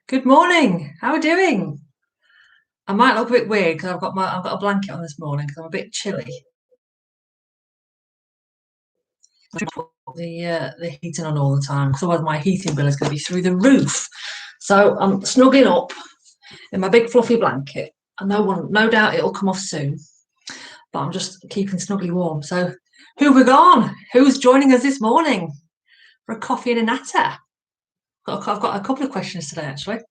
Good morning. How are we doing? I might look a bit weird because I've got a blanket on this morning because I'm a bit chilly. The heating on all the time because otherwise my heating bill is going to be through the roof. So I'm snuggling up in my big fluffy blanket. And no doubt it'll come off soon. But I'm just keeping snugly warm. So who we gone? Who's joining us this morning for a coffee and a natter? I've got a couple of questions today actually. A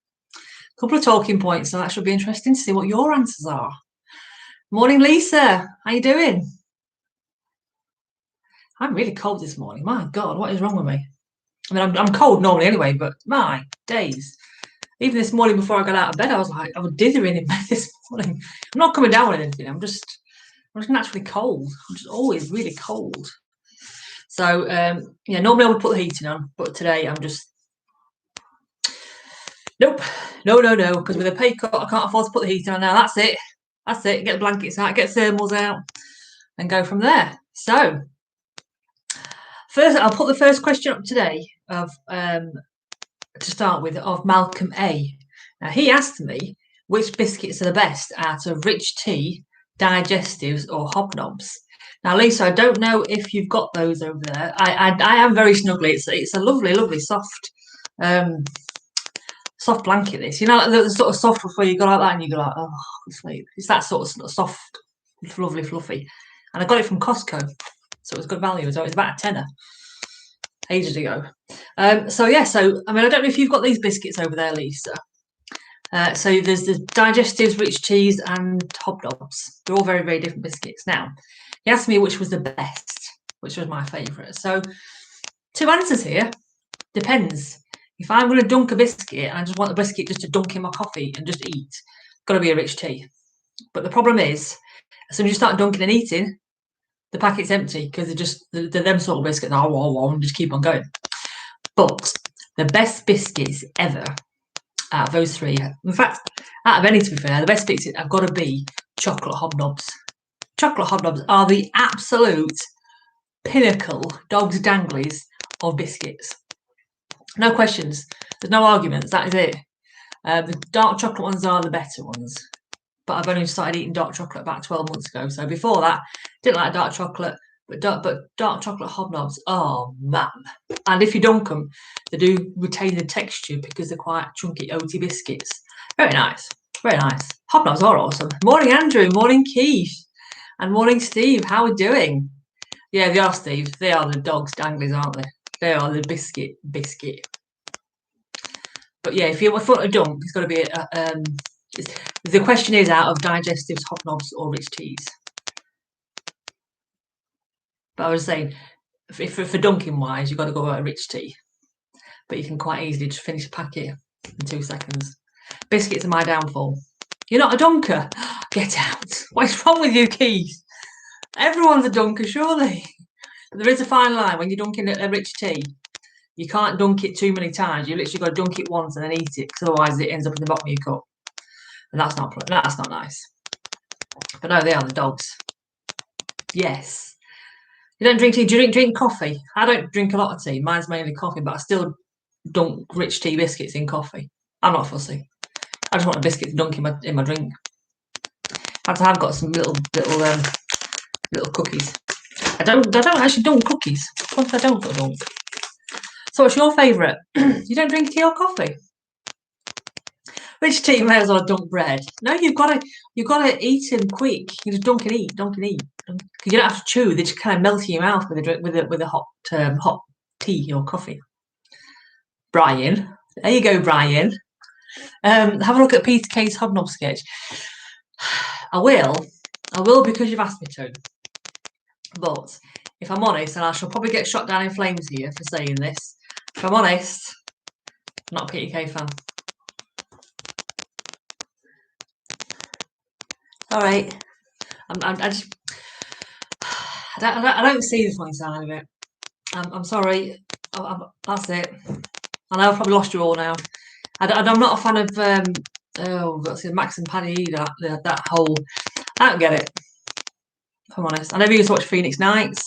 couple of talking points, so that should be interesting to see what your answers are. Morning, Lisa. How you doing? I'm really cold this morning. My God, what is wrong with me? I mean, I'm cold normally anyway, but my days. Even this morning before I got out of bed, I was dithering in bed this morning. I'm not coming down with anything. I'm just naturally cold. I'm just always really cold. So yeah, normally I would put the heating on, but today I'm just nope, no, because with a pay cut I can't afford to put the heating on now. That's it. Get the blankets out, get thermals out, and go from there. So first, I'll put the first question up today of to start with of Malcolm A. Now he asked me which biscuits are the best out of rich tea, digestives, or hobnobs. Now, Lisa, I don't know if you've got those over there. I am very snuggly. It's a lovely soft soft blanket. This, you know, like the sort of soft where you go like that and you go like, oh, sleep. It's that sort of soft, lovely, fluffy. And I got it from Costco, so it was good value. So it was about a tenner ages ago. So yeah, I mean, I don't know if you've got these biscuits over there, Lisa. So there's the digestives, rich teas, and hobnobs. They're all very different biscuits. Now, he asked me which was the best, which was my favourite. So two answers here. Depends. If I'm going to dunk a biscuit and I just want the biscuit just to dunk in my coffee and just eat, got to be a rich tea. But the problem is, as soon as you start dunking and eating, the packet's empty because they're them sort of biscuits. And just keep on going. But the best biscuits ever out of those three, in fact, out of any to be fair, the best biscuits have got to be chocolate hobnobs. Chocolate hobnobs are the absolute pinnacle dog's danglies of biscuits. No questions. There's no arguments. That is it. The dark chocolate ones are the better ones. But I've only started eating dark chocolate about 12 months ago. So before that, didn't like dark chocolate. But dark chocolate hobnobs, oh man. And if you dunk them, they do retain the texture because they're quite chunky, oaty biscuits. Very nice. Very nice. Hobnobs are awesome. Morning, Andrew. Morning, Keith. And morning, Steve. How are we doing? Yeah, they are, Steve. They are the dog's danglies, aren't they? They are the biscuit. But yeah, if you want a dunk, it's got to be the question is out of digestives, hobnobs, or rich teas. But I was saying, for dunking wise, you've got to go with a rich tea. But you can quite easily just finish a packet in 2 seconds. Biscuits are my downfall. You're not a dunker. Get out. What's wrong with you, Keith? Everyone's a dunker, surely. But there is a fine line when you're dunking a rich tea. You can't dunk it too many times. You literally got to dunk it once and then eat it, because otherwise it ends up in the bottom of your cup, and that's not nice. But no, they are the dogs. Yes. You don't drink tea. Do you drink coffee? I don't drink a lot of tea. Mine's mainly coffee, but I still dunk rich tea biscuits in coffee. I'm not fussy. I just want a biscuit to dunk in my drink. In fact, I've got some little cookies. I don't actually dunk cookies. What if I don't dunk? So what's your favourite? You don't drink tea or coffee? Rich tea may as well dunk bread. No, you've got to eat them quick. You just dunk and eat. Because you don't have to chew. They just kind of melt in your mouth with a hot tea or coffee. Brian, there you go, Brian. Have a look at Peter Kay's hobnob sketch. I will because you've asked me to. But if I'm honest, and I shall probably get shot down in flames here for saying this, if I'm honest, I'm not a Peter Kay fan. All right, I don't see the funny side of it. I'm sorry. That's it. I know I've probably lost you all now. I'm not a fan of Max and Paddy either. That whole, I don't get it. If I'm honest, I never used to watch Phoenix Nights.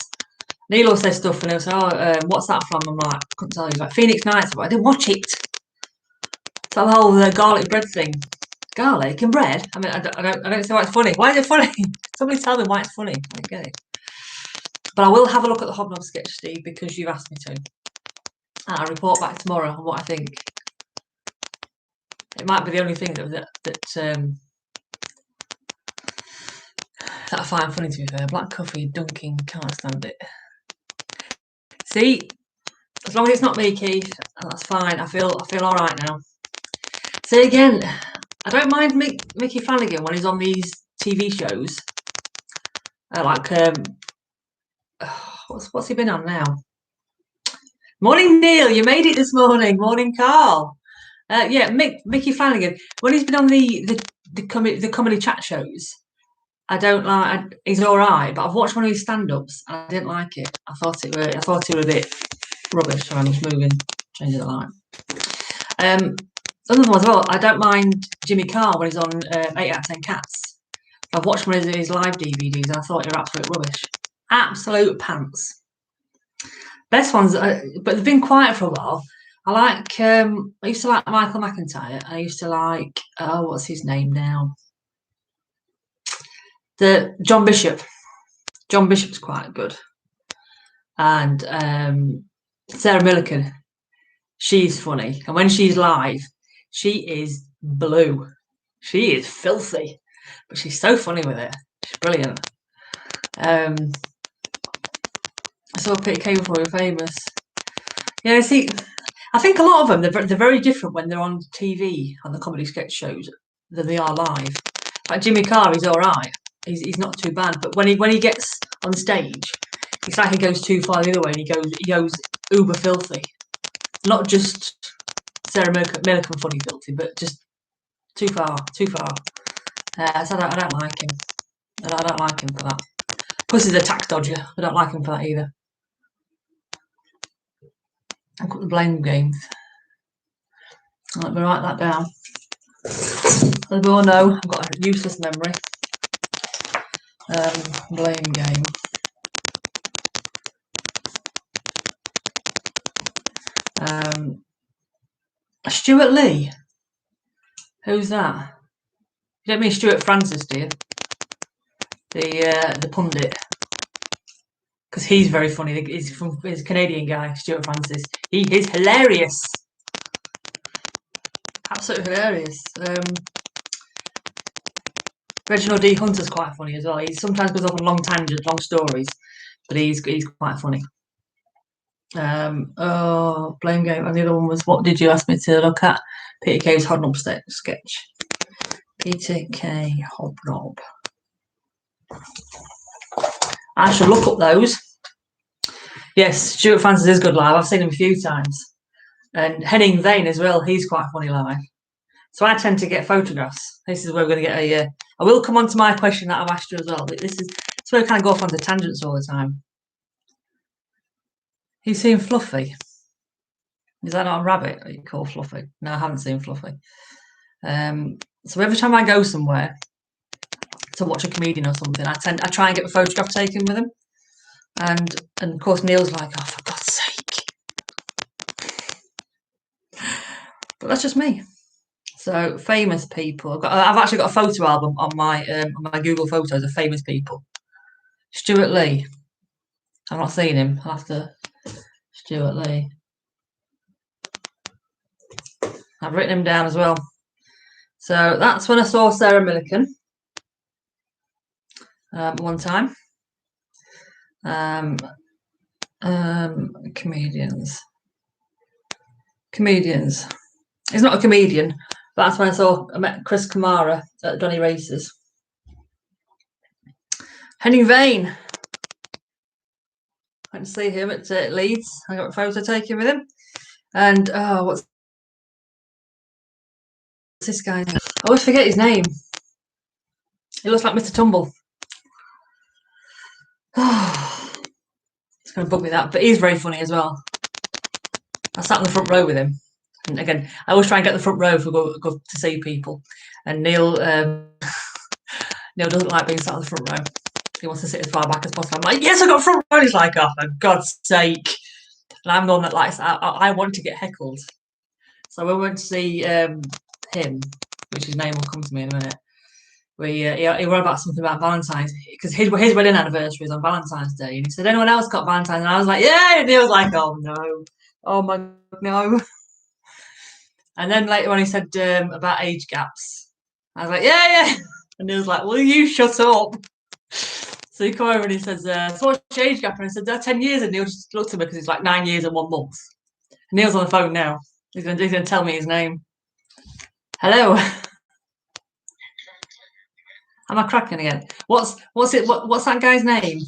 Neil will say stuff and he'll say, "Oh, what's that from?" I'm like, I couldn't tell you. Like Phoenix Nights, but I didn't watch it. That whole garlic bread thing. Garlic and bread? I mean, I don't see why it's funny. Why is it funny? Somebody tell me why it's funny. I don't get it. But I will have a look at the hobnob sketch, Steve, because you've asked me to. And I'll report back tomorrow on what I think. It might be the only thing that I find funny, to be fair. Black coffee, dunking, can't stand it. See, as long as it's not me, Keith, that's fine. I feel all right now. See, again, I don't mind Mickey Flanagan when he's on these TV shows. What's he been on now? Morning, Neil. You made it this morning. Morning, Carl. Yeah, Mickey Flanagan. When he's been on the comedy chat shows, I don't like. He's all right, but I've watched one of his stand-ups and I didn't like it. I thought he was a bit rubbish. So I'm just moving, changing the line. Another one as well. I don't mind Jimmy Carr when he's on 8 out of 10 Cats. I've watched one of his live DVDs and I thought you're absolute rubbish. Absolute pants. Best ones, but they've been quiet for a while. I used to like Michael McIntyre. I used to like, what's his name now? John Bishop. John Bishop's quite good. And Sarah Millican, she's funny. And when she's live, she is blue. She is filthy. But she's so funny with it. She's brilliant. I saw Peter Kay before you're famous. Yeah, see, I think a lot of them, they're very different when they're on TV, on the comedy sketch shows, than they are live. Like Jimmy Carr, he's all right. He's not too bad. But when he gets on stage, it's like he goes too far the other way and he goes uber filthy. Not just Sarah Millican funny filthy, but just too far. So I don't like him. I don't like him for that. Plus he's a tax dodger. I don't like him for that either. I've got the blame games. Let me write that down. As we all know, I've got a useless memory. Blame game. Stuart Lee. Who's that? You don't mean Stuart Francis, do you? The pundit. Because he's very funny. He's a Canadian guy, Stuart Francis. He is hilarious. Absolutely hilarious. Reginald D. Hunter's quite funny as well. He sometimes goes off on long tangents, long stories, but he's quite funny. Blame game. And the other one was, what did you ask me to look at? Peter Kay's Hobnob sketch. Peter Kay Hobnob. I should look up those. Yes, Stuart Francis is good live. I've seen him a few times. And Henning Vane as well. He's quite funny live. So I tend to get photographs. This is where we're going to get I will come on to my question that I've asked you as well. But it's where I kind of go off onto tangents all the time. He's seen Fluffy. Is that not a rabbit that you call Fluffy? No, I haven't seen Fluffy. So every time I go somewhere to watch a comedian or something, I try and get a photograph taken with him. And of course Neil's like, oh, for God's sake. But that's just me. So famous people. I've actually got a photo album on my Google Photos of famous people. Stuart Lee. I've not seen him. I'll have to. Stuart Lee. I've written him down as well. So that's when I saw Sarah Millican one time. Comedians. He's not a comedian, but that's when I met Chris Kamara at Donny Races. Henning Vane. I can see him at Leeds. I got a photo taken with him. And what's this guy? I always forget his name. He looks like Mr. Tumble. It's going to bug me that, but he's very funny as well. I sat in the front row with him. And again, I always try and get the front row if we go to see people. And Neil doesn't like being sat in the front row. He wants to sit as far back as possible. I'm like, yes, I got front row. He's like, oh, for God's sake. And I'm the one that likes, I want to get heckled. So we went to see him, which his name will come to me in a minute. He wrote about something about Valentine's, because his wedding anniversary is on Valentine's Day, and he said, anyone else got Valentine's? And I was like, yeah, and he was like, oh no, oh my God, no. And then later on he said about age gaps. I was like, yeah, and he was like, will you shut up? So he come over and he says, so what's your age gap? And I said, 10 years, and Neil just looked at me because he's like 9 years and 1 month. And Neil's on the phone now. He's gonna tell me his name. Hello. Am I cracking again? What's that guy's name?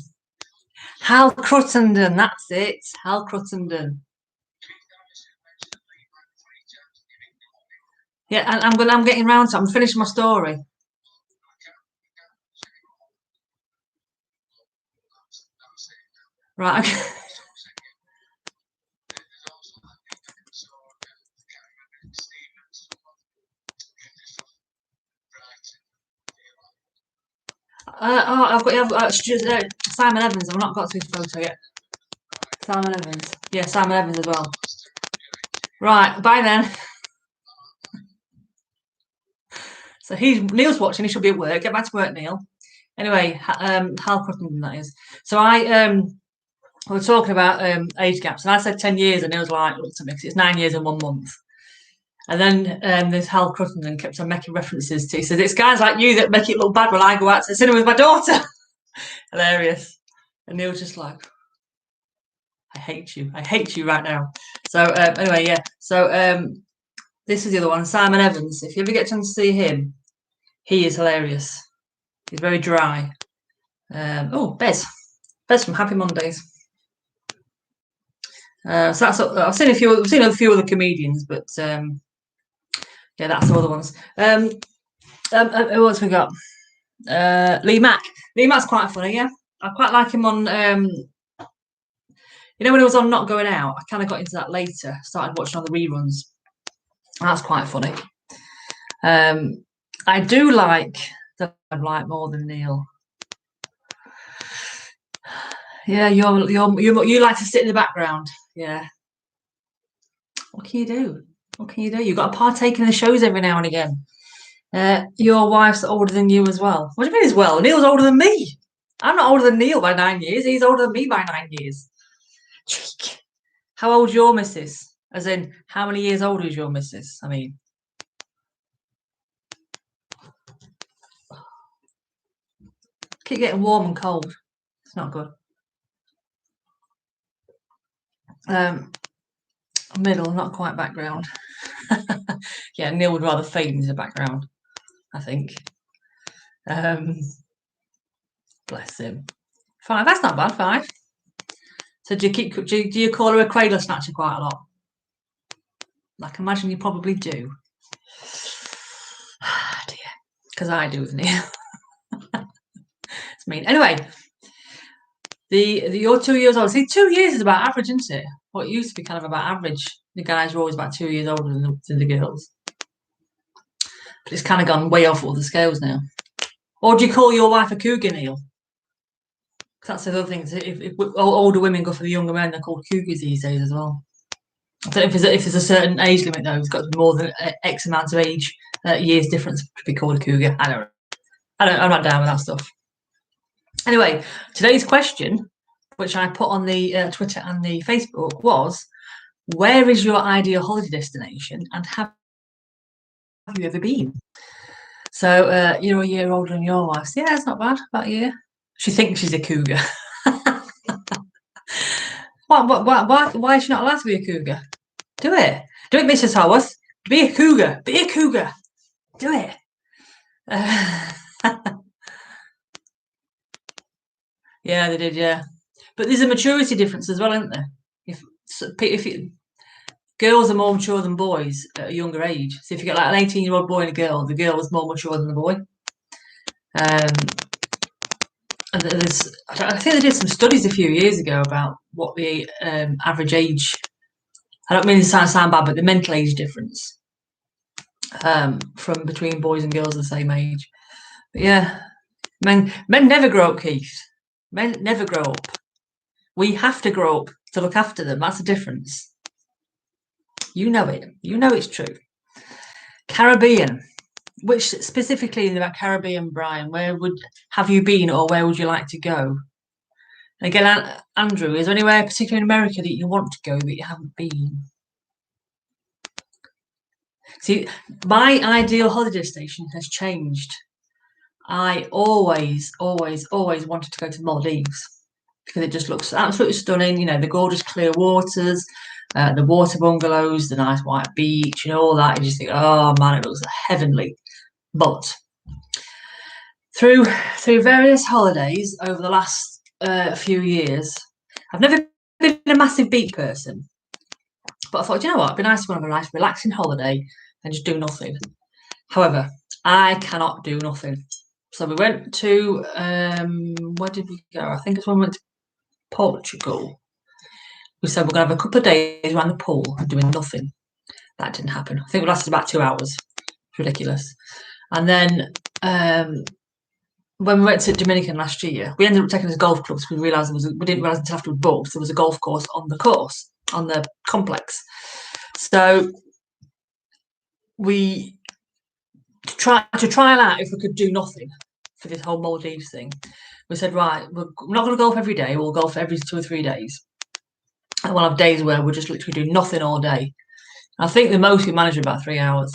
Hal Cruttenden, that's it. Hal Cruttenden. Yeah, and I'm getting round to it. I'm finishing my story. Right, okay. I've got Simon Evans. I've not got to his photo yet. Simon Evans. Yeah, Simon Evans as well. Right, bye then. So Neil's watching. He should be at work. Get back to work, Neil. Anyway, Hal Cruttenden, that is. So we were talking about age gaps, and I said 10 years, and Neil's like, looked at me because it's 9 years and 1 month. And then this Hal Cruttenden kept on making references to. He said, it's guys like you that make it look bad when I go out to the cinema with my daughter. Hilarious. And Neil's just like, I hate you. I hate you right now. So anyway, yeah. So this is the other one, Simon Evans. If you ever get a chance to see him, he is hilarious. He's very dry. Oh, Bez from Happy Mondays. So that's I've seen a few other comedians, but yeah, that's all the ones. Who else we got? Lee Mack. Lee Mack's quite funny, yeah. I quite like him on. You know, when he was on Not Going Out, I kind of got into that later. Started watching all the reruns. That's quite funny. I do like that. I like more than Neil. Yeah, you like to sit in the background. Yeah. What can you do? What can you do? You've got to partake in the shows every now and again. Your wife's older than you as well. What do you mean as well? Neil's older than me. I'm not older than Neil by 9 years. He's older than me by 9 years. Cheek. How old's your missus? As in, how many years older is your missus? I mean, keep getting warm and cold. It's not good. Middle, not quite background. Yeah, Neil would rather fade into the background, I think. Bless him. 5, that's not bad, 5. So do you call her a cradle snatcher quite a lot? I can imagine you probably do. Dear, because I do with Neil. It's mean. Anyway, you're 2 years old. See, 2 years is about average, isn't it? What used to be kind of about average. The guys were always about 2 years older than the girls. But it's kind of gone way off all the scales now. Or do you call your wife a cougar, Neil? That's the other thing. If older women go for the younger men, they're called cougars these days as well. I don't know if there's a certain age limit though. It's got to be more than X amount of age years difference to be called a cougar. I don't know. I'm not down with that stuff. Anyway, today's question, which I put on the Twitter and the Facebook, was: where is your ideal holiday destination, and have you ever been? So you're a year older than your wife. Yeah, it's not bad. About a year. She thinks she's a cougar. Why is she not allowed to be a cougar? Do it, Mrs. Howarth. Be a cougar. Be a cougar. Do it. Yeah, they did. Yeah, but there's a maturity difference as well, isn't there? If girls are more mature than boys at a younger age. So if you get like an 18-year-old boy and a girl, the girl is more mature than the boy. And I think they did some studies a few years ago about what the average age. I don't mean to sound bad, but the mental age difference from between boys and girls of the same age. But yeah, men never grow up, Keith. Men never grow up. We have to grow up to look after them. That's the difference. You know it. You know it's true. Caribbean. Which specifically about Caribbean, Brian? Where have you been, or where would you like to go? And again, Andrew, is there anywhere particularly in America that you want to go that you haven't been? See, my ideal holiday destination has changed. I always wanted to go to the Maldives because it just looks absolutely stunning. You know, the gorgeous clear waters, the water bungalows, the nice white beach, you know, all that. You just think, oh man, it looks heavenly. But through various holidays over the last few years, I've never been a massive beach person, but I thought, you know what, it'd be nice to have a nice relaxing holiday and just do nothing. However, I cannot do nothing. So we went to where did we go? I think it's when we went to Portugal. We said we're gonna have a couple of days around the pool and doing nothing. That didn't happen. I think it lasted about 2 hours. It's ridiculous. And then when we went to Dominican last year, we ended up taking this golf club because we didn't realise until after we booked there was a golf course on the complex. So we tried to trial out if we could do nothing for this whole Maldives thing. We said, right, we're not going to golf every day. We'll golf every 2 or 3 days. And we'll have days where we'll just literally do nothing all day. I think the most we managed about 3 hours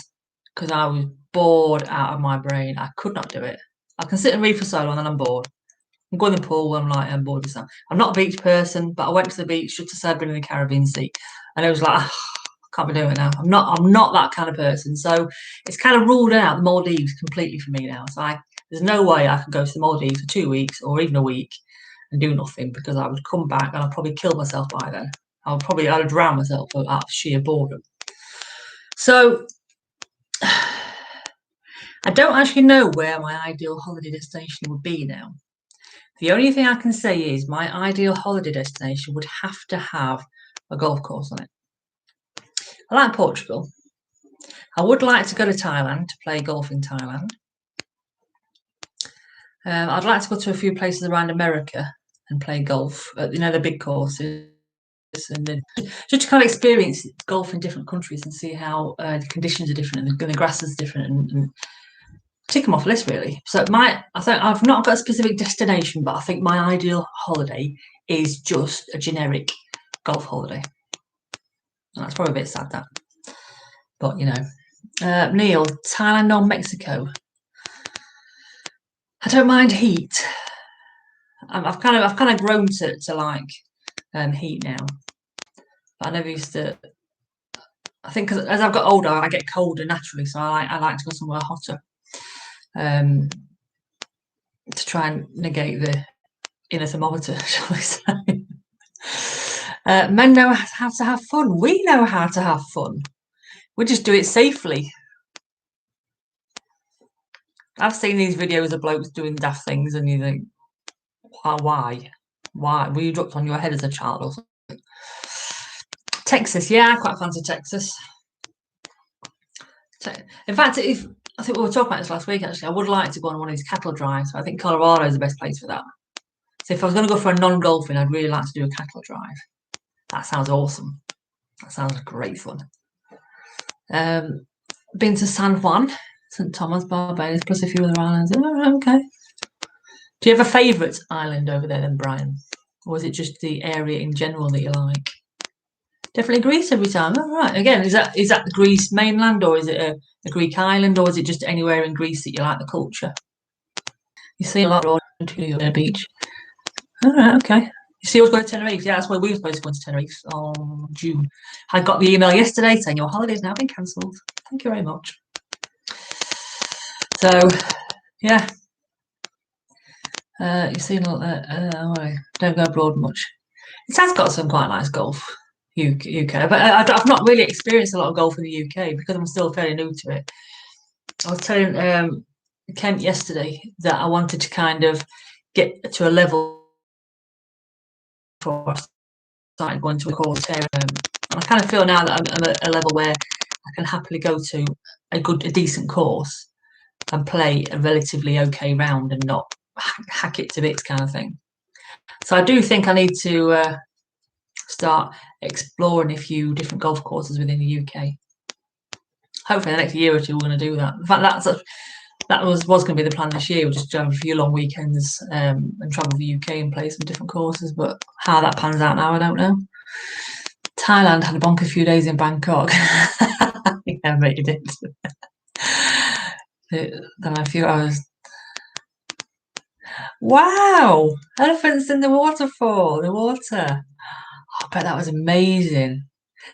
because I was bored out of my brain. I could not do it. I can sit and read for so long and I'm bored. I'm going to the pool and I'm bored with that. I'm not a beach person, but I went to the beach just to say I'd been in the Caribbean Sea. And it was like, I can't be doing it now. I'm not that kind of person. So it's kind of ruled out the Maldives completely for me now. So there's no way I could go to the Maldives for 2 weeks or even a week and do nothing because I would come back and I'd probably kill myself by then. I'd drown myself out of sheer boredom. So I don't actually know where my ideal holiday destination would be now. The only thing I can say is my ideal holiday destination would have to have a golf course on it. I like Portugal. I would like to go to Thailand to play golf in Thailand. I'd like to go to a few places around America and play golf, you know, the big courses. And then just to kind of experience golf in different countries and see how the conditions are different and the grass is different and tick them off the list really. So I think I've not got a specific destination, but I think my ideal holiday is just a generic golf holiday. And that's probably a bit sad, that. But you know, Neil, Thailand or Mexico? I don't mind heat. I've kind of grown to like heat now. But I never used to. I think because as I've got older, I get colder naturally, so I like to go somewhere hotter. To try and negate the inner thermometer, shall we say. Men know how to have fun. We know how to have fun. We just do it safely. I've seen these videos of blokes doing daft things and you think, why? Were you dropped on your head as a child or something? Texas, yeah, I quite fancy Texas. In fact, I think we were talking about this last week, actually. I would like to go on one of these cattle drives. I think Colorado is the best place for that. So if I was going to go for a non-golfing, I'd really like to do a cattle drive. That sounds awesome. That sounds great fun. Been to San Juan, St. Thomas, Barbados, plus a few other islands. Oh, okay. Do you have a favourite island over there then, Brian? Or is it just the area in general that you like? Definitely Greece every time. Oh, right. Again, is that Greece mainland or is it a Greek island or is it just anywhere in Greece that you like the culture? You see a lot of the beach. All right, okay. You see, I was going to Tenerife. Yeah, that's where we were supposed to go to Tenerife on June. I got the email yesterday saying your holiday's now been cancelled. Thank you very much. So, yeah. You see, don't go abroad much. It has got some quite nice golf, UK, but I've not really experienced a lot of golf in the UK because I'm still fairly new to it. I was telling Kent yesterday that I wanted to kind of get to a level before I started going to a course here. And I kind of feel now that I'm at a level where I can happily go to a decent course and play a relatively okay round and not hack it to bits kind of thing. So I do think I need to start exploring a few different golf courses within the UK. Hopefully, the next year or two, we're going to do that. In fact, that was going to be the plan this year. We'll just have a few long weekends and travel the UK and play some different courses. But how that pans out now, I don't know. Thailand had a bonkers few days in Bangkok. Yeah, mate, it did. Then a few hours. Wow! Elephants in the waterfall, the water. I bet that was amazing.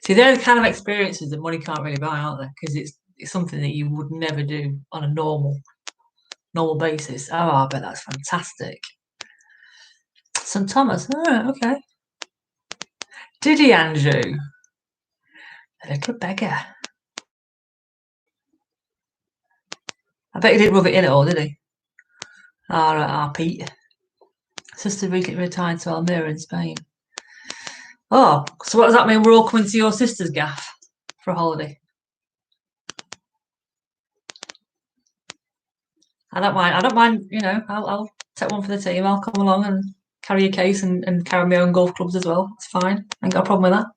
See, they're the kind of experiences that money can't really buy, aren't they? Because it's something that you would never do on a normal basis. Oh, I bet that's fantastic. St. Thomas. Oh, okay. Did he, Andrew? A little beggar. I bet he didn't rub it in at all, did he? Our Pete. Sister recently retired to Almeria in Spain. Oh, so what does that mean? We're all coming to your sister's gaff for a holiday? I don't mind, you know, I'll take one for the team. I'll come along and carry a case and carry my own golf clubs as well. It's fine. I ain't got a problem with that.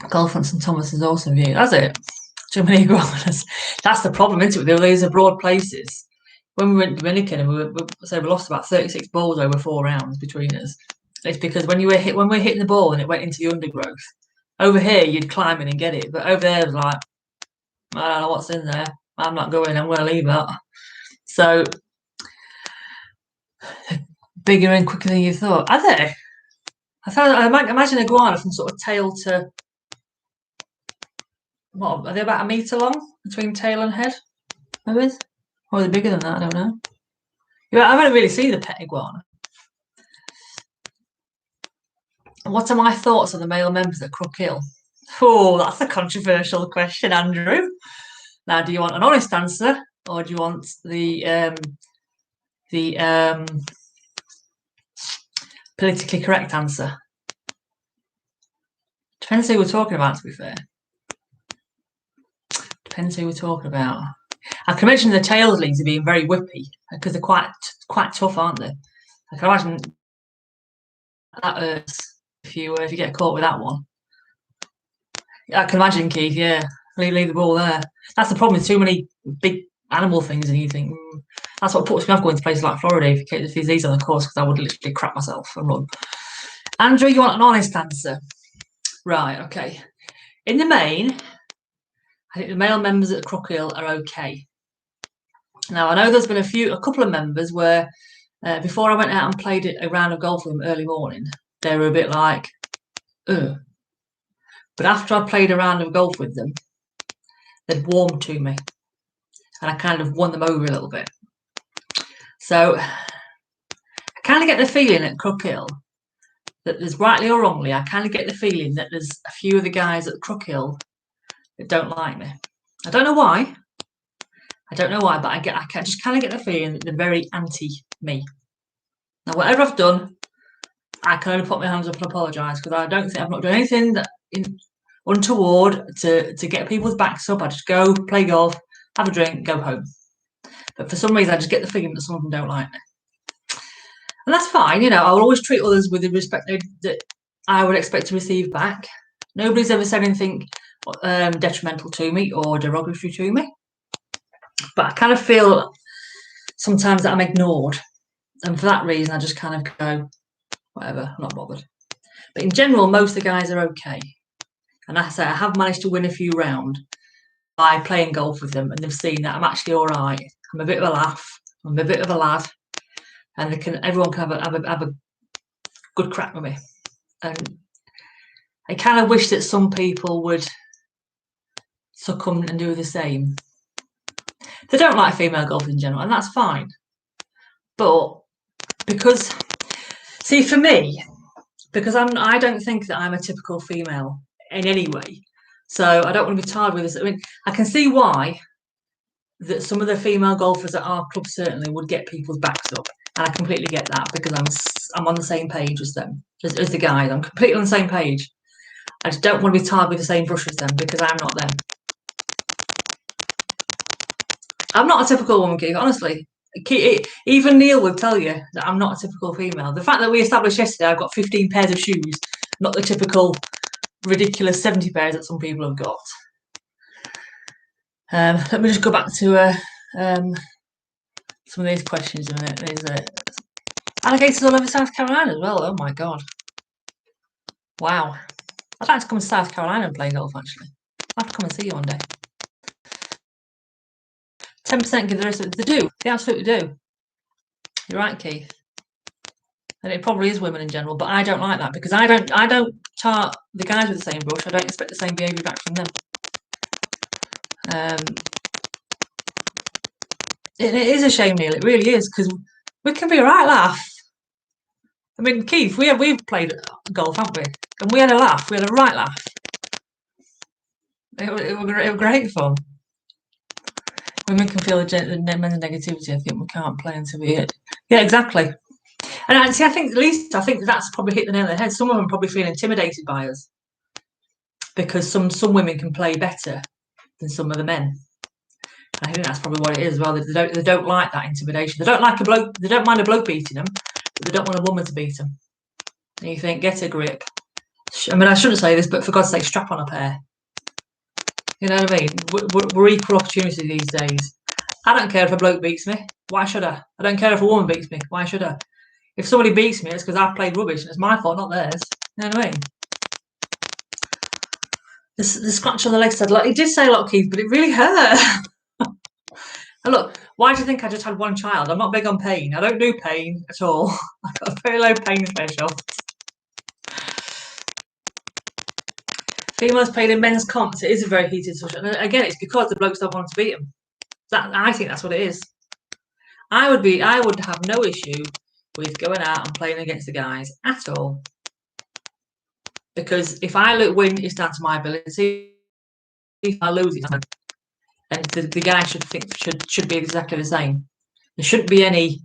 Golf on St. Thomas is awesome view. That's it. Too many iguanas. That's the problem, isn't it? With these abroad places. When we went to Dominican and we lost about 36 balls over 4 rounds between us. It's because when we're hitting the ball and it went into the undergrowth, over here you'd climb in and get it, but over there it was like, I don't know what's in there. I'm not going. I'm going to leave that. So bigger and quicker than you thought. Are they? I might imagine a iguana from sort of tail to what? Are they about 1 metre long between tail and head? Maybe. Or are they bigger than that? I don't know. Yeah, I haven't really seen the pet iguana. What are my thoughts on the male members at Crook Hill? Oh, that's a controversial question, Andrew. Now, do you want an honest answer or do you want the politically correct answer? Depends who we're talking about, to be fair. Depends who we're talking about. I can imagine the tails leagues are being very whippy because they're quite tough, aren't they? I can imagine that hurts if you get caught with that one. I can imagine, Keith. Yeah, leave the ball there. That's the problem with too many big animal things, and you think that's what puts me off going to places like Florida if there's these on the course, because I would literally crap myself and run. Andrew, you want an honest answer? Right. Okay. In the main, I think the male members at Crook Hill are okay. Now I know there's been a couple of members where before I went out and played a round of golf with them early morning, they were a bit like, ugh. But after I played a round of golf with them, they'd warmed to me, and I kind of won them over a little bit. So I kind of get the feeling at Crook Hill that there's, rightly or wrongly, I kind of get the feeling that there's a few of the guys at Crook Hill that don't like me. I don't know why. But I just kind of get the feeling that they're very anti-me. Now, whatever I've done, I can only put my hands up and apologise, because I don't think I've not done anything untoward to get people's backs up. I just go, play golf, have a drink, go home. But for some reason, I just get the feeling that some of them don't like me. And that's fine, you know, I will always treat others with the respect that I would expect to receive back. Nobody's ever said anything detrimental to me or derogatory to me. But I kind of feel sometimes that I'm ignored. And for that reason, I just kind of go, whatever, I'm not bothered. But in general, most of the guys are okay. And like I say, I have managed to win a few rounds by playing golf with them, and they've seen that I'm actually all right. I'm a bit of a laugh. I'm a bit of a lad. And everyone can have a good crack with me. And I kind of wish that some people would succumb and do the same. They don't like female golf in general, and that's fine. But because, see, for me, because I don't think that I'm a typical female in any way, so I don't want to be tired with this. I mean, I can see why that some of the female golfers at our club certainly would get people's backs up, and I completely get that, because I'm on the same page as them, as the guys. I'm completely on the same page. I just don't want to be tied with the same brush as them, because I'm not them. I'm not a typical woman, Keith, honestly. Even Neil would tell you that I'm not a typical female. The fact that we established yesterday I've got 15 pairs of shoes, not the typical ridiculous 70 pairs that some people have got. Let me just go back to some of these questions a minute. There's alligators all over South Carolina as well. Oh my god. Wow. I'd like to come to South Carolina and play golf actually. I'll have to come and see you one day. 10% give the rest of it. They do. They absolutely do. You're right, Keith. And it probably is women in general, but I don't like that because I don't tar the guys with the same brush. I don't expect the same behaviour back from them. It is a shame, Neil. It really is because we can be a right laugh. I mean, Keith, we've played golf, haven't we? And we had a laugh. We had a right laugh. It was great fun. Women can feel the men's negativity. I think we can't play until we hit. Yeah, exactly. And actually, I think that's probably hit the nail on the head. Some of them probably feel intimidated by us because some women can play better than some of the men. I think that's probably what it is as well. They don't like that intimidation. They don't like a bloke. They don't mind a bloke beating them, but they don't want a woman to beat them. And you think, get a grip. I mean, I shouldn't say this, but for God's sake, strap on a pair. You know what I mean? We're equal opportunity these days. I don't care if a bloke beats me. Why should I? I don't care if a woman beats me. Why should I? If somebody beats me, it's because I've played rubbish and it's my fault, not theirs. You know what I mean? The scratch on the leg said, look, he did say a lot, Keith, but it really hurt. And look, why do you think I just had one child? I'm not big on pain. I don't do pain at all. I've got a very low pain threshold. Females played in men's comps. It is a very heated discussion. And again, it's because the blokes don't want to beat them. I think that's what it is. I would have no issue with going out and playing against the guys at all. Because if I win, it's down to my ability. If I lose, it's down. And the guy should be exactly the same. There shouldn't be any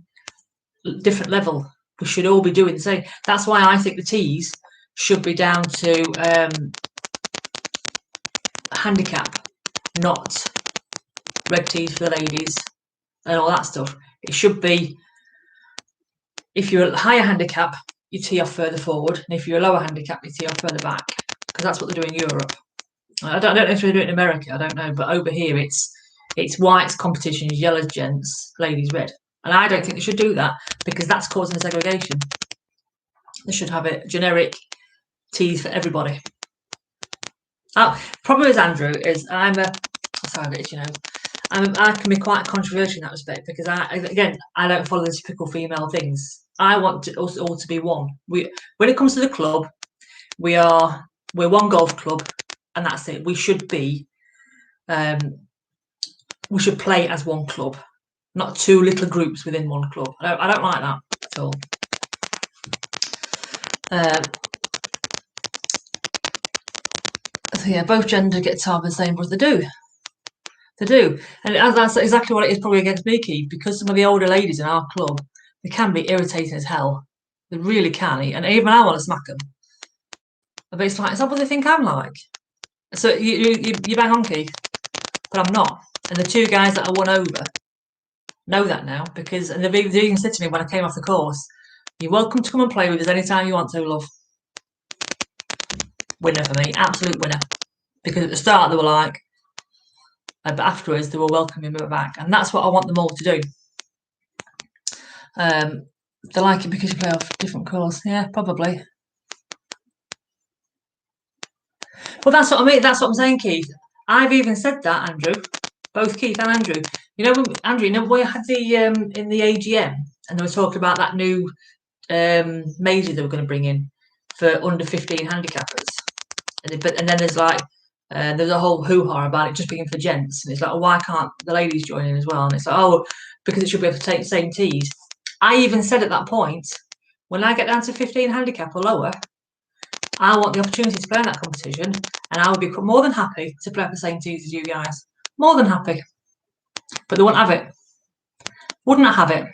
different level. We should all be doing the same. That's why I think the tees should be down to handicap, not red tees for the ladies and all that stuff. It should be, if you're a higher handicap, you tee off further forward, and if you're a lower handicap, you tee off further back, because that's what they do in Europe. I don't know if they do it in America, I don't know, but over here it's whites competitions, yellows gents, ladies red. And I don't think they should do that because that's causing a segregation. They should have it generic tees for everybody. Problem is, Andrew, is I can be quite controversial in that respect because I don't follow the typical female things. I want us all to be one. When it comes to the club, we're one golf club, and that's it. We should be, we should play as one club, not two little groups within one club. I don't like that at all. So yeah, both genders get targeted the same, but they do. They do. And that's exactly what it is probably against me, Keith, because some of the older ladies in our club, they can be irritating as hell. They really can. And even I want to smack them. But it's like, is that what they think I'm like? So you bang on, Keith. But I'm not. And the two guys that I won over know that now because they've even said to me when I came off the course, you're welcome to come and play with us anytime you want to, love. Winner for me, absolute winner. Because at the start they were like, but afterwards they were welcoming me back, and that's what I want them all to do. They like it because you play off different course. Yeah, probably. Well, that's what I mean. That's what I'm saying, Keith. I've even said that, Andrew. Both Keith and Andrew. You know, Andrew, we had the in the AGM, and they were talking about that new major they were going to bring in for under 15 handicappers. And then there's like there's a whole hoo-ha about it just being for gents, and it's like, oh, why can't the ladies join in as well? And it's like, oh, because it should be able to take the same tees. I even said at that point, when I get down to 15 handicap or lower, I want the opportunity to play in that competition, and I would be more than happy to play up the same tees as you guys. More than happy. But they wouldn't have it. Wouldn't have it.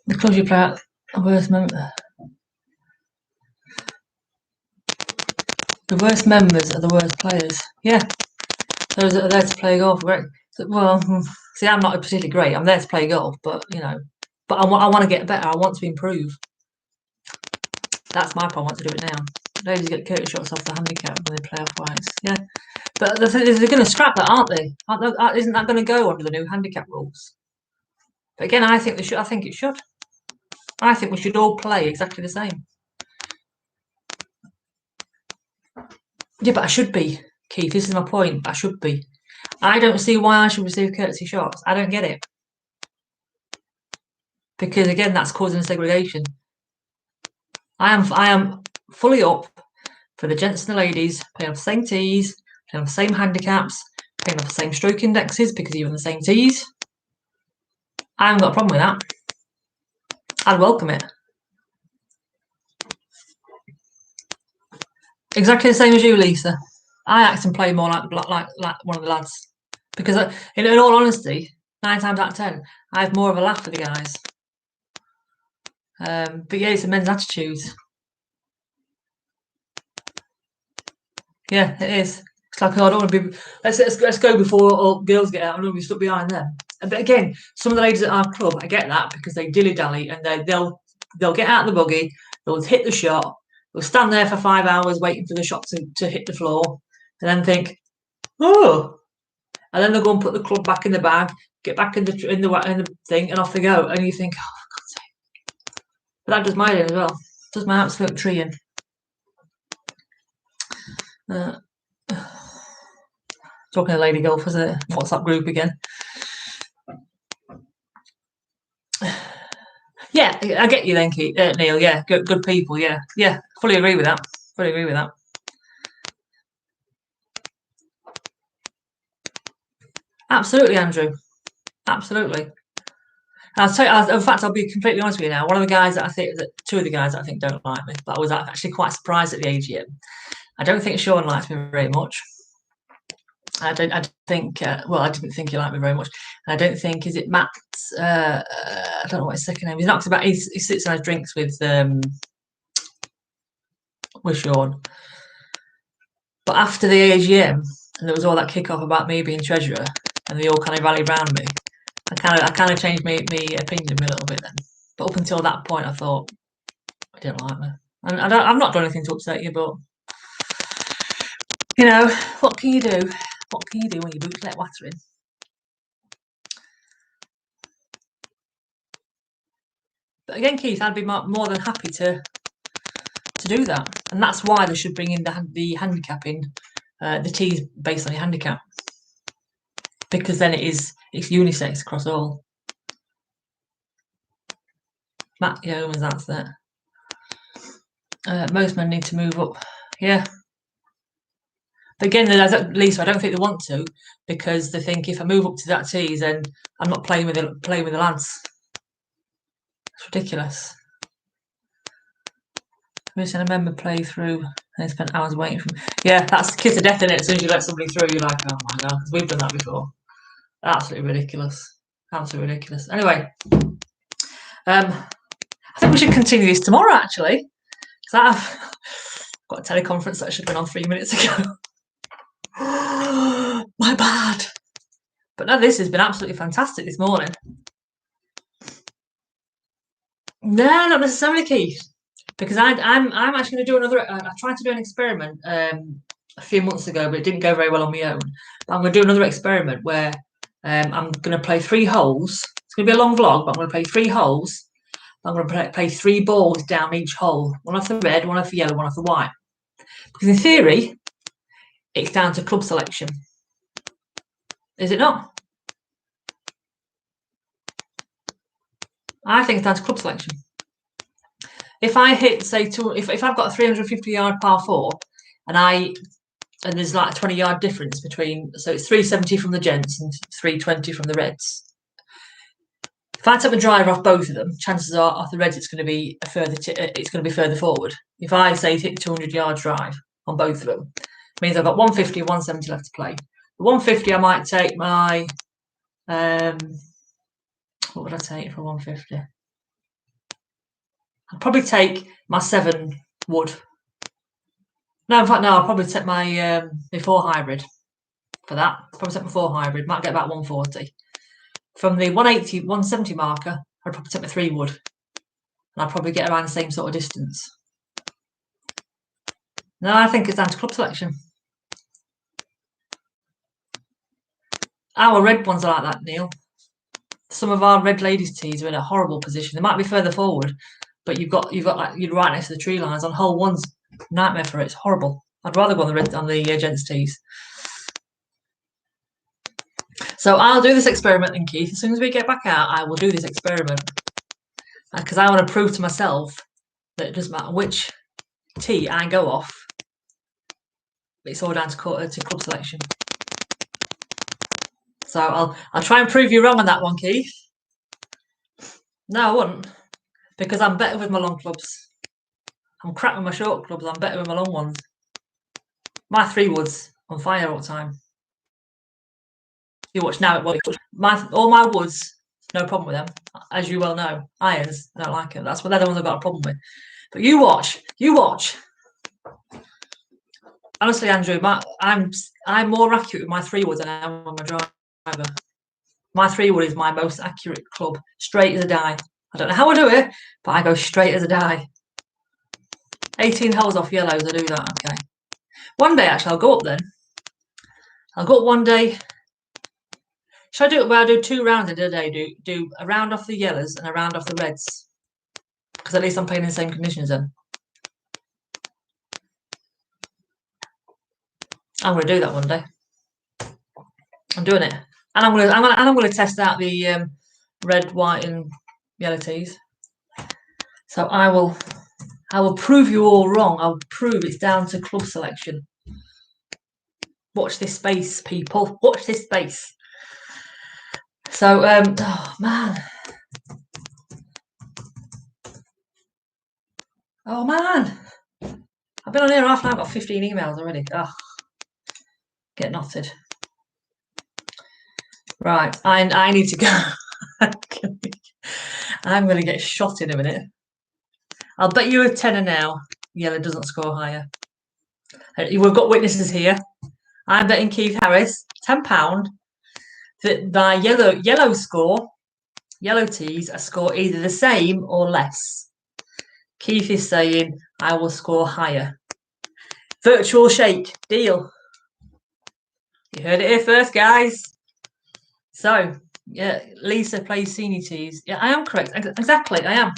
The clubs you play at the worst member. The worst members are the worst players. Yeah. Those that are there to play golf. Well, see, I'm not particularly great. I'm there to play golf, but you know, but I want to get better. I want to improve. That's my problem. I want to do it now. Ladies get curtain shots off the handicap when they play off whites. Yeah, but the thing is, they're going to scrap that, aren't they? Isn't that going to go under the new handicap rules? But again, I think they should. I think it should. I think we should all play exactly the same. Yeah, but I should be, Keith. This is my point. I should be. I don't see why I should receive courtesy shots. I don't get it. Because again, that's causing segregation. I am fully up for the gents and the ladies playing off the same tees, playing off the same handicaps, playing off the same stroke indexes because you're on the same tees. I haven't got a problem with that. I'd welcome it. Exactly the same as you, Lisa. I act and play more like one of the lads because, in all honesty, 9 times out of 10, I have more of a laugh with the guys. But yeah, it's a men's attitude. Yeah, it is. It's like, oh, I don't want to be. Let's go before all girls get out. I'm going to be stuck behind them. But again, some of the ladies at our club, I get that because they dilly dally and they'll get out of the buggy, they'll hit the shot, they'll stand there for 5 hours waiting for the shot to hit the floor, and then think, oh, and then they'll go and put the club back in the bag, get back in the thing, and off they go. And you think, oh, for God's sake. But that does my head as well. It does my absolute tree in. Talking to lady golfers, a WhatsApp group again. Yeah, I get you then, Neil. Yeah, good people. Yeah, fully agree with that. Fully agree with that. Absolutely, Andrew. Absolutely. I'll tell you, in fact, I'll be completely honest with you now. One of the guys that two of the guys that I think don't like me, but I was actually quite surprised at the AGM. I don't think Sean likes me very much. I didn't think he liked me very much. I don't think, is it Matt? I don't know what his second name is. Knocks about. He sits and has drinks with Sean. But after the AGM, and there was all that kick-off about me being treasurer, and they all kind of rallied around me, I kind of changed my opinion a little bit then. But up until that point, I thought, I didn't like me. I've not done anything to upset you, but you know, what can you do? What can you do when your boots let water in? But again, Keith, I'd be more than happy to do that, and that's why they should bring in the handicapping, the tees based on your handicap, because then it's unisex across all. Matt Yeomans, that's it. Most men need to move up. Yeah. But again, Lisa, I don't think they want to, because they think if I move up to that tees, then I'm not playing with the lads. It's ridiculous. We've seen a member play through and they spent hours waiting for. Yeah, that's the kiss of death in it. As soon as you let somebody through, you're like, oh my god, because we've done that before. Absolutely ridiculous. Absolutely ridiculous. Anyway, I think we should continue this tomorrow, actually, because I've got a teleconference that should have been on 3 minutes ago. My bad. But no, this has been absolutely fantastic this morning. No, not necessarily, Keith, because I'm actually going to do another. I tried to do an experiment a few months ago, but it didn't go very well on my own. But I'm going to do another experiment where I'm going to play 3 holes. It's going to be a long vlog, but I'm going to play 3 holes. I'm going to play 3 balls down each hole. One off the red, one off the yellow, one off the white. Because in theory, it's down to club selection. Is it not? I think it's down to club selection. If I hit, say, if I've got a 350-yard par 4, and there's like a 20-yard difference between, so it's 370 from the gents and 320 from the reds. If I take the driver off both of them, chances are off the reds it's going to be further forward. If I say hit 200-yard drive on both of them, it means I've got 150 and 170 left to play. The 150, I might take my what would I take for 150? I'd probably take my 7 wood. No, in fact, no, I'll probably take my my 4 hybrid. for that. Probably take my 4 hybrid, might get about 140. From the 180, 170 marker, I'd probably take my 3 wood. And I'd probably get around the same sort of distance. No, I think it's down to club selection. Our red ones are like that, Neil. Some of our red ladies' tees are in a horrible position. They might be further forward, but you've got like you're right next to the tree lines. On hole one's nightmare for it. It's horrible. I'd rather go on the gents' tees. So I'll do this experiment, and Keith, as soon as we get back out, I will do this experiment because I want to prove to myself that it doesn't matter which tee I go off. It's all down to club selection. So I'll try and prove you wrong on that one, Keith. No, I wouldn't, because I'm better with my long clubs. I'm crap with my short clubs. I'm better with my long ones. My 3 woods on fire all the time. You watch now. All my woods, no problem with them, as you well know. Irons, I don't like it. That's what they're the ones I've got a problem with. But you watch. Honestly, Andrew, I'm more accurate with my 3 woods than I am with my driver. My 3 wood is my most accurate club, straight as a die. I don't know how I do it, but I go straight as a die. 18 holes off yellows, I do that. Okay. One day, actually, I'll go up then. I'll go up one day. Should I do it where I do 2 rounds in a day? Do a round off the yellows and a round off the reds, because at least I'm playing in the same conditions then. I'm going to do that one day. I'm doing it, and I'm going to test out the red, white, and yellow tees. So I will prove you all wrong. I'll prove it's down to club selection. Watch this space, people. Watch this space. So, oh man. Oh man. I've been on here half an hour, I've got 15 emails already. Oh, get knotted. Right, I need to go. I'm going to get shot in a minute. I'll bet you a tenner now. Yellow doesn't score higher. We've got witnesses here. I'm betting Keith Harris £10 that my yellow tees are score either the same or less. Keith is saying I will score higher. Virtual shake deal. You heard it here first, guys. So yeah, Lisa plays senior tees. Yeah, I am correct. Exactly, I am.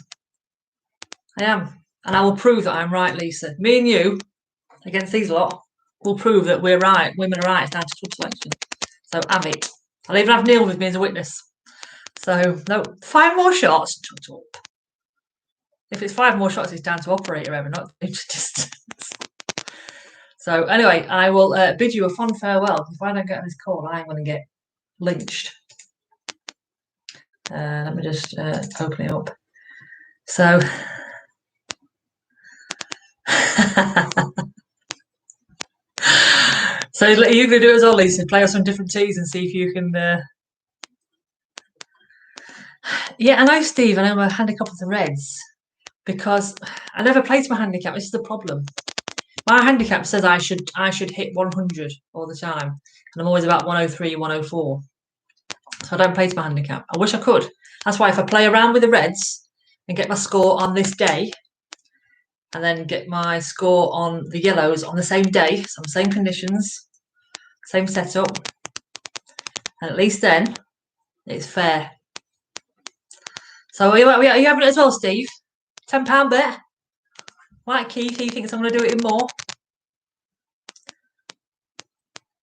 And I will prove that I'm right, Lisa. Me and you against these lot will prove that we're right. Women are right. It's down to club selection. So have it. I'll even have Neil with me as a witness. So no, 5 more shots. Shut up. If it's 5 more shots, it's down to operator error, not distance. So anyway, I will bid you a fond farewell. If I don't get this call, I'm going to get lynched. Let me just open it up. So so you're going to do it as well, Lisa. Play us on different tees and see if you can. Yeah, I know, Steve. I know my handicap of the Reds because I never played my handicap. This is the problem. My handicap says I should hit 100 all the time, and I'm always about 103, 104. So I don't place my handicap. I wish I could. That's why if I play around with the Reds and get my score on this day, and then get my score on the yellows on the same day, so same conditions, same setup, and at least then it's fair. So are you having it as well, Steve? £10 bet. Right, Keith, he thinks I'm going to do it in more.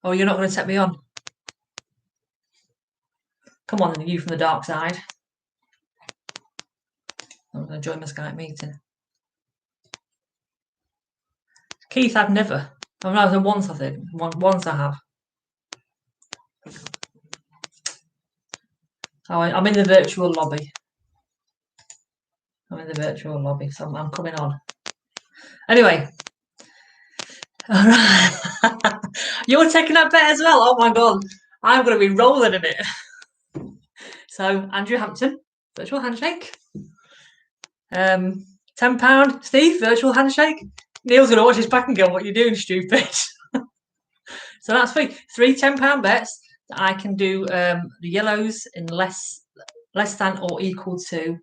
Oh, you're not going to take me on? Come on, you from the dark side. I'm going to join my Skype meeting. Keith, I've never. I've never once, I think. Once I have. Oh, I'm in the virtual lobby. So I'm coming on. Anyway. All right. You're taking that bet as well? Oh my God. I'm going to be rolling in it. So, Andrew Hampton, virtual handshake. £10, Steve, virtual handshake. Neil's going to watch his back and go, what are you doing, stupid? So that's three £10 bets that I can do the yellows in less than or equal to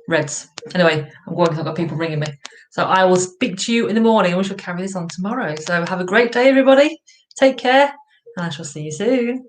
reds. Anyway, I'm going because I've got people ringing me. So I will speak to you in the morning and we shall carry this on tomorrow. So have a great day, everybody. Take care, and I shall see you soon.